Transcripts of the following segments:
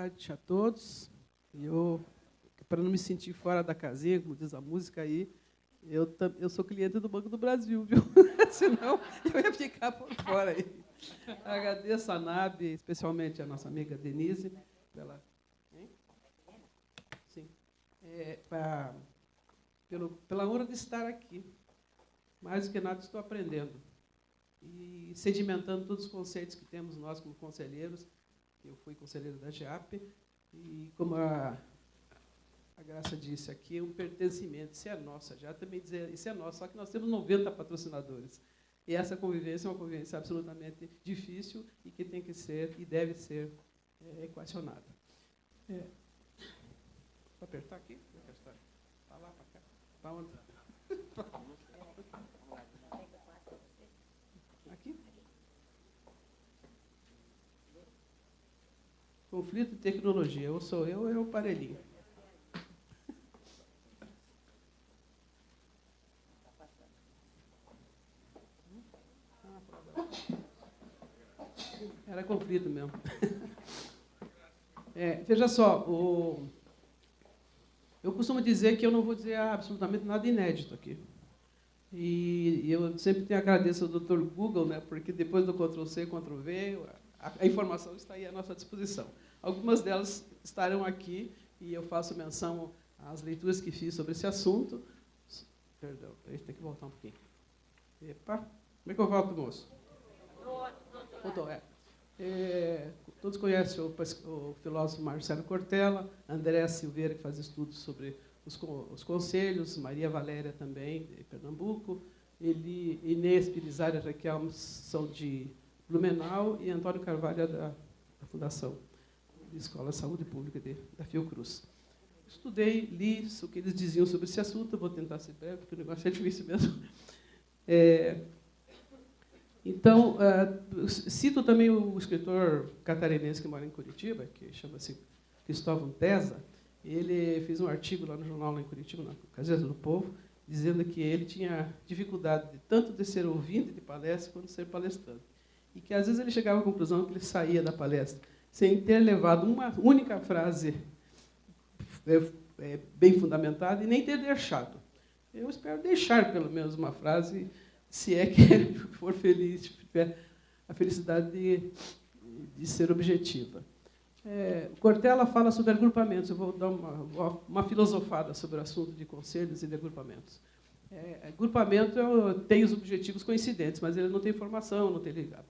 tarde a todos. Eu, para não me sentir fora da casinha, como diz a música aí, eu sou cliente do Banco do Brasil, viu? Senão eu ia ficar por fora aí. Agradeço a NAB, especialmente a nossa amiga Denise, pela, sim, pela honra de estar aqui. Mais do que nada, estou aprendendo e sedimentando todos os conceitos que temos nós como conselheiros. Eu fui conselheiro da GEAP, e como a Graça disse aqui, o pertencimento, isso é nosso, já também dizer, isso é nosso, só que nós temos 90 patrocinadores. E essa convivência é uma convivência absolutamente difícil e que tem que ser e deve ser equacionada. Vou apertar aqui? Para lá, para cá. Para onde? Aqui? Conflito de tecnologia. Ou sou eu ou é o aparelhinho. Era conflito mesmo. Veja só, eu costumo dizer que eu não vou dizer absolutamente nada inédito aqui. E eu sempre agradeço ao Dr. Google, né, porque depois do Ctrl+C, Ctrl+V, a informação está aí à nossa disposição. Algumas delas estarão aqui, e eu faço menção às leituras que fiz sobre esse assunto. Perdão, a gente tem que voltar um pouquinho. Epa, como é que eu volto, moço? Voltou, todos conhecem o filósofo Marcelo Cortella, André Silveira, que faz estudos sobre os conselhos, Maria Valéria também, de Pernambuco, Inês Pirizária Raquel são de Blumenau e Antônio Carvalho da Fundação de Escola de Saúde Pública da Fiocruz. Estudei, li o que eles diziam sobre esse assunto, vou tentar ser breve, porque o negócio é difícil mesmo. Então, cito também o escritor catarinense que mora em Curitiba, que chama-se Cristóvão Tesa. Ele fez um artigo lá no jornal, lá em Curitiba, na Gazeta do Povo, dizendo que ele tinha dificuldade tanto de ser ouvinte de palestra quanto de ser palestrante. E que, às vezes, ele chegava à conclusão que ele saía da palestra sem ter levado uma única frase bem fundamentada e nem ter deixado. Eu espero deixar, pelo menos, uma frase, se é que for feliz, tiver a felicidade de ser objetiva. Cortella fala sobre agrupamentos. Eu vou dar uma filosofada sobre o assunto de conselhos e de agrupamentos. Agrupamento tem os objetivos coincidentes, mas ele não tem formação,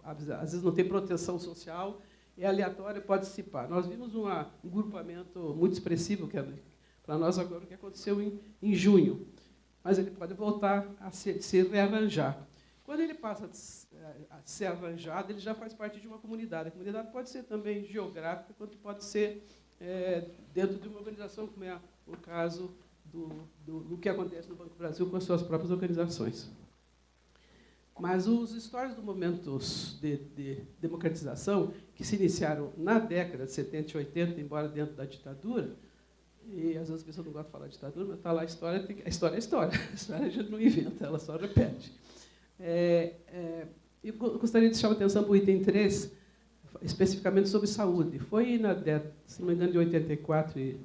às vezes não tem proteção social, é aleatório, pode participar. Nós vimos um grupamento muito expressivo, que é para nós agora o que aconteceu em junho, mas ele pode voltar a se rearranjar. Quando ele passa a ser arranjado, ele já faz parte de uma comunidade. A comunidade pode ser também geográfica, quanto pode ser dentro de uma organização, como é o caso do que acontece no Banco do Brasil com as suas próprias organizações. Mas os histórias do momentos de democratização, que se iniciaram na década de 70 e 80, embora dentro da ditadura, e às vezes as pessoas não gostam de falar de ditadura, mas está lá a história é história. A história a gente não inventa, ela só repete. Eu gostaria de chamar a atenção para o item 3, especificamente sobre saúde. Foi na década, se não me engano, de 84 e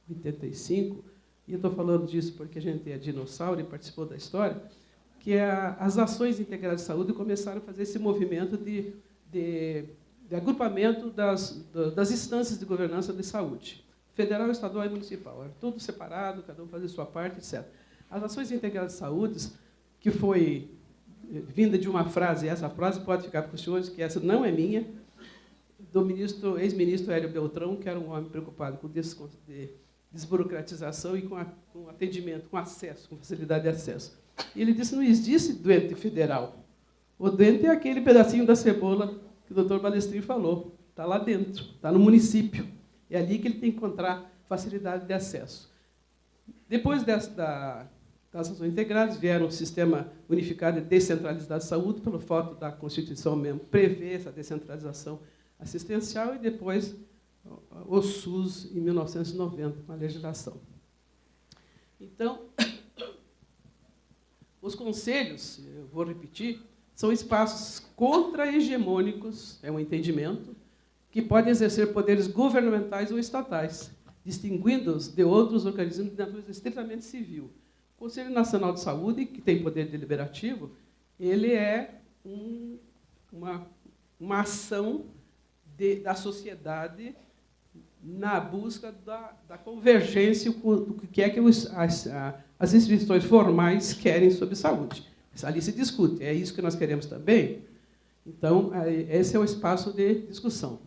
85, e eu estou falando disso porque a gente é dinossauro e participou da história, que as ações integradas de saúde começaram a fazer esse movimento de agrupamento das instâncias de governança de saúde. Federal, estadual e municipal. Era tudo separado, cada um fazia sua parte, etc. As ações integradas de saúde, que foi vinda de uma frase, essa frase pode ficar para os senhores, que essa não é minha, do ex-ministro Hélio Beltrão, que era um homem preocupado com desburocratização e com atendimento, com acesso, com facilidade de acesso. E ele disse: não existe doente federal. O doente é aquele pedacinho da cebola que o doutor Balestrin falou. Está lá dentro, está no município. É ali que ele tem que encontrar facilidade de acesso. Depois das ações integradas, vieram o sistema unificado e descentralizado de saúde, pelo fato da Constituição mesmo prever essa descentralização assistencial, e depois o SUS, em 1990, com a legislação. Então, os conselhos, eu vou repetir, são espaços contra-hegemônicos, é um entendimento, que podem exercer poderes governamentais ou estatais, distinguindo-os de outros organismos de natureza estritamente civil. O Conselho Nacional de Saúde, que tem poder deliberativo, ele é uma ação da sociedade na busca da convergência do que é que as instituições formais querem sobre saúde. Ali se discute, é isso que nós queremos também? Então, esse é o espaço de discussão.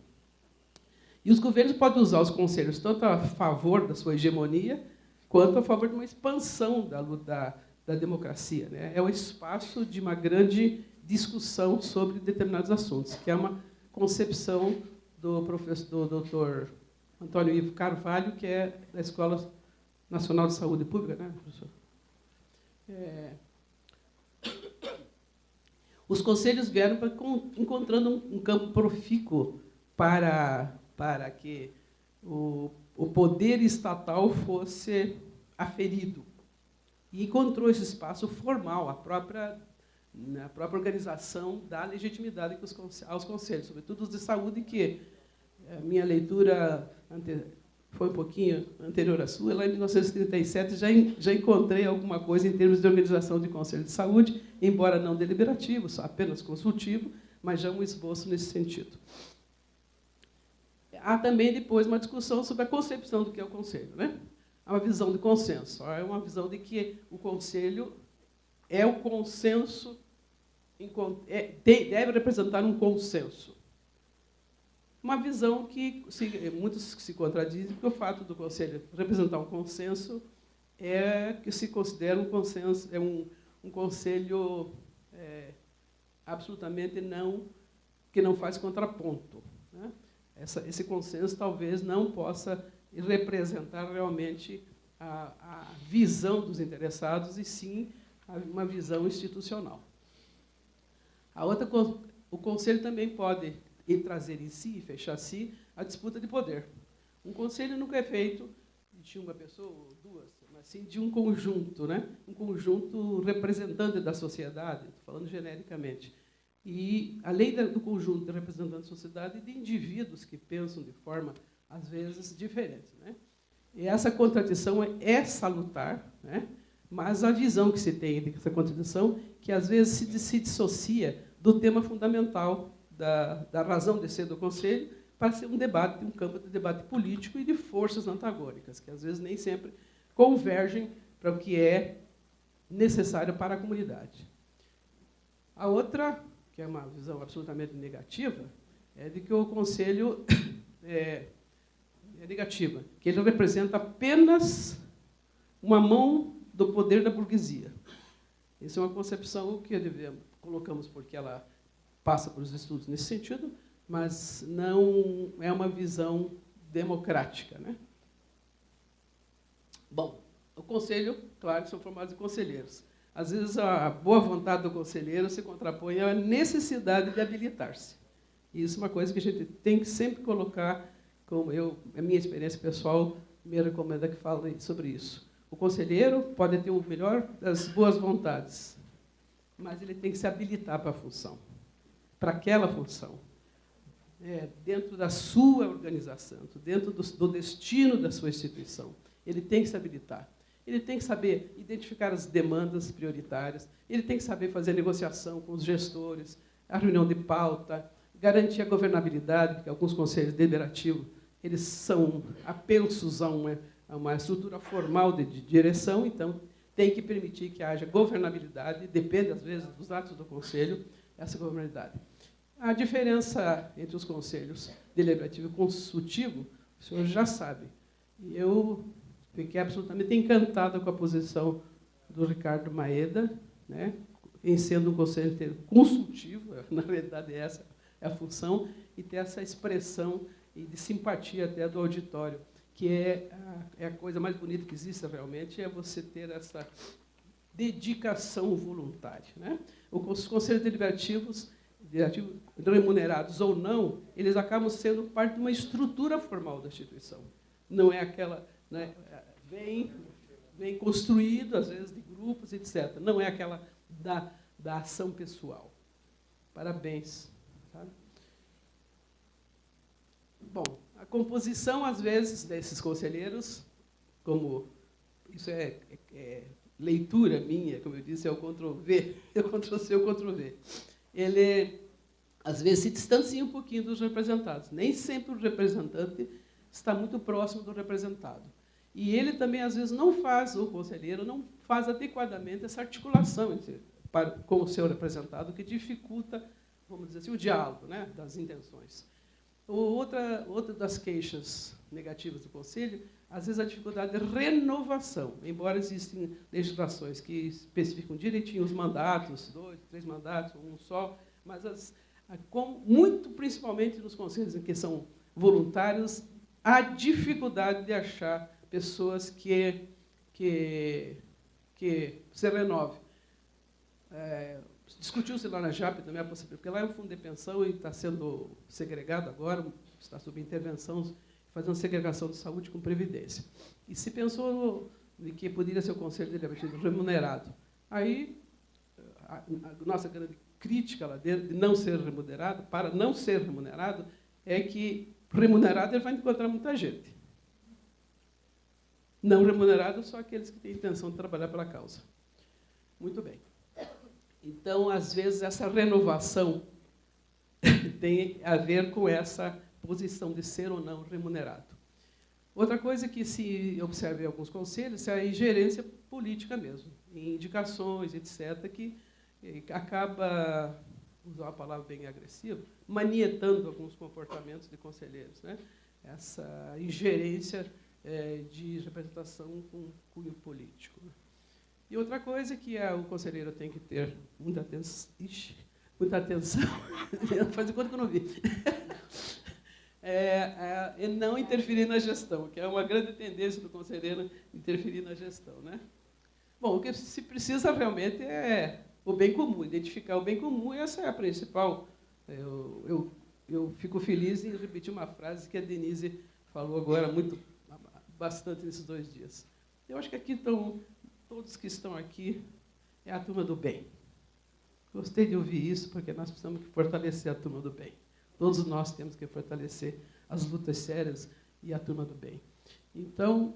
E os governos podem usar os conselhos tanto a favor da sua hegemonia, quanto a favor de uma expansão da democracia, né? É o espaço de uma grande discussão sobre determinados assuntos, que é uma concepção do professor, do Dr. Antônio Ivo Carvalho, que é da Escola Nacional de Saúde Pública, né, professor? Os conselhos vieram encontrando um campo profícuo para que o poder estatal fosse aferido. E encontrou esse espaço formal, a própria organização da legitimidade aos conselhos, sobretudo os de saúde, que a minha leitura foi um pouquinho anterior à sua. Lá em 1937 já encontrei alguma coisa em termos de organização de conselho de saúde, embora não deliberativo, só apenas consultivo, mas já um esboço nesse sentido. Há também depois uma discussão sobre a concepção do que é o conselho, né? Há uma visão de consenso, é uma visão de que o conselho é o consenso, deve representar um consenso. Uma visão que muitos se contradizem, porque o fato do conselho representar um consenso é que se considera um consenso, um conselho absolutamente que não faz contraponto, né? Esse consenso talvez não possa representar realmente a visão dos interessados, e sim uma visão institucional. O conselho também pode trazer em si, fechar a si, a disputa de poder. Um conselho nunca é feito de uma pessoa ou duas, mas sim de um conjunto, né? Um conjunto representante da sociedade, estou falando genericamente. E, além do conjunto de representantes da sociedade, de indivíduos que pensam de forma, às vezes, diferente, né? E essa contradição é salutar, né? Mas a visão que se tem dessa contradição, que às vezes se dissocia do tema fundamental da razão de ser do Conselho, para ser um campo de debate político e de forças antagônicas, que às vezes nem sempre convergem para o que é necessário para a comunidade. A outra, que é uma visão absolutamente negativa, é de que o Conselho é negativa, que ele representa apenas uma mão do poder da burguesia. Essa é uma concepção que colocamos porque ela passa por os estudos nesse sentido, mas não é uma visão democrática, né? Bom, o conselho, claro, são formados de conselheiros. Às vezes, a boa vontade do conselheiro se contrapõe à necessidade de habilitar-se. Isso é uma coisa que a gente tem que sempre colocar, como a minha experiência pessoal me recomenda que fale sobre isso. O conselheiro pode ter o melhor das boas vontades, mas ele tem que se habilitar para a função, para aquela função, dentro da sua organização, dentro do destino da sua instituição. Ele tem que se habilitar. Ele tem que saber identificar as demandas prioritárias, ele tem que saber fazer negociação com os gestores, a reunião de pauta, garantir a governabilidade, porque alguns conselhos deliberativos eles são apensos a uma estrutura formal de direção, então tem que permitir que haja governabilidade, depende, às vezes, dos atos do conselho, essa governabilidade. A diferença entre os conselhos deliberativo e consultivo, o senhor já sabe. E eu fiquei absolutamente encantado com a posição do Ricardo Maeda, né, em sendo um conselho consultivo, na realidade essa é a função, e ter essa expressão e de simpatia até do auditório, que é a coisa mais bonita que existe realmente, é você ter essa dedicação voluntária, né? Os conselhos deliberativos, remunerados ou não, eles acabam sendo parte de uma estrutura formal da instituição. Não é aquela, né, vem construído, às vezes, de grupos, etc. Não é aquela da ação pessoal. Parabéns. Sabe? Bom, a composição, às vezes, desses conselheiros, como isso é leitura minha, como eu disse, é o Ctrl-V, é o Ctrl-C, o Ctrl-V. Ele, às vezes, se distancia um pouquinho dos representados. Nem sempre o representante está muito próximo do representado. E ele também, às vezes, não faz, o conselheiro não faz adequadamente essa articulação com o seu representado, que dificulta, vamos dizer assim, o diálogo, né, das intenções. Outra das queixas negativas do Conselho, às vezes, a dificuldade de renovação, embora existem legislações que especificam direitinho os mandatos, 2, 3 mandatos, um só, mas muito principalmente nos conselhos em que são voluntários, há dificuldade de achar pessoas que se renovem. Discutiu-se lá na JAP também a possibilidade, porque lá é um fundo de pensão e está sendo segregado agora, está sob intervenção, fazendo segregação de saúde com previdência. E se pensou de que poderia ser o conselho deliberativo remunerado. Aí, a nossa grande crítica lá dentro de não ser remunerado, para não ser remunerado, é que remunerado ele vai encontrar muita gente. Não remunerado, só aqueles que têm intenção de trabalhar pela causa. Muito bem. Então, às vezes, essa renovação tem a ver com essa posição de ser ou não remunerado. Outra coisa que se observa em alguns conselhos é a ingerência política mesmo, em indicações, etc., que acaba, vou usar uma palavra bem agressiva, manietando alguns comportamentos de conselheiros, né? Essa ingerência de representação com cunho político. E outra coisa que o conselheiro tem que ter muita atenção, faz de conta que eu não vi, é não interferir na gestão, que é uma grande tendência do conselheiro interferir na gestão, né? Bom, o que se precisa realmente é o bem comum, identificar o bem comum, e essa é a principal. Eu fico feliz em repetir uma frase que a Denise falou agora bastante nesses 2 dias. Eu acho que aqui estão, todos que estão aqui, é a turma do bem. Gostei de ouvir isso, porque nós precisamos fortalecer a turma do bem. Todos nós temos que fortalecer as lutas sérias e a turma do bem. Então,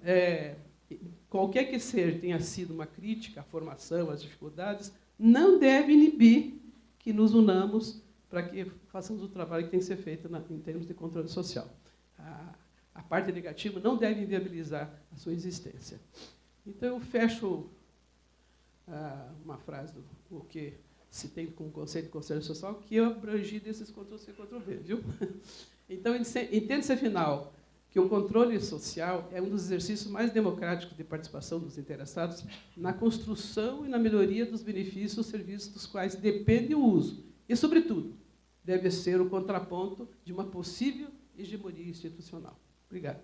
qualquer que tenha sido uma crítica à formação, às dificuldades, não deve inibir que nos unamos para que façamos o trabalho que tem que ser feito em termos de controle social. A parte negativa não deve inviabilizar a sua existência. Então, eu fecho uma frase do que se tem como conceito de conselho social, que eu abrangi desses Ctrl-C e Ctrl-V, viu? Então, entende-se, afinal, que o controle social é um dos exercícios mais democráticos de participação dos interessados na construção e na melhoria dos benefícios ou serviços dos quais depende o uso. E, sobretudo, deve ser o contraponto de uma possível hegemonia institucional. Obrigado.